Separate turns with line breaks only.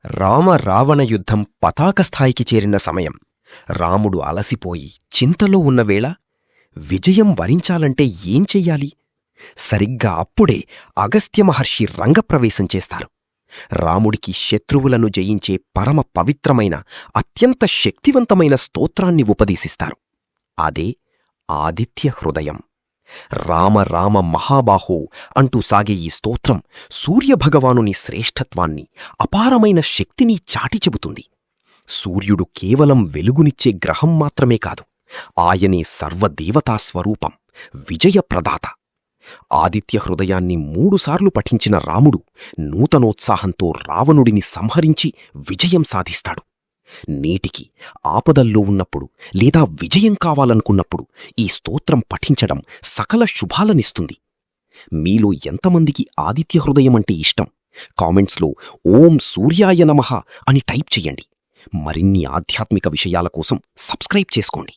రామ-రావణ యుద్ధం పతాకస్థాయికి చేరిన సమయం. రాముడు అలసిపోయి చింతలో ఉన్నవేళ విజయం వరించాలంటే ఏం చెయ్యాలి? సరిగ్గా అప్పుడే అగస్త్య మహర్షి రంగప్రవేశం చేస్తారు. రాముడికి శత్రువులను జయించే పరమ పవిత్రమైన అత్యంత శక్తివంతమైన స్తోత్రాన్ని ఉపదేశిస్తారు. అదే ఆదిత్య హృదయం. రామ రామ మహాబాహో అంటూ సాగే ఈ స్తోత్రం సూర్యభగవానుని శ్రేష్ఠత్వాన్ని, అపారమైన శక్తిని చాటి చెబుతుంది. సూర్యుడు కేవలం వెలుగునిచ్చే గ్రహం మాత్రమే కాదు, ఆయనే సర్వదేవతా స్వరూపం, విజయప్రదాత. ఆదిత్య హృదయాన్ని 3 సార్లు పఠించిన రాముడు నూతనోత్సాహంతో రావణుడిని సంహరించి విజయం సాధిస్తాడు. నేటికి ఆపదల్లో ఉన్నప్పుడు లేదా విజయం కావాలనుకున్నప్పుడు ఈ స్తోత్రం పఠించడం సకల శుభాలనిస్తుంది. మీలో ఎంతమందికి ఆదిత్య హృదయమంటే ఇష్టం? కామెంట్స్లో ఓం సూర్యాయ నమః అని టైప్ చెయ్యండి. మరిన్ని ఆధ్యాత్మిక విషయాల కోసం సబ్స్క్రైబ్ చేసుకోండి.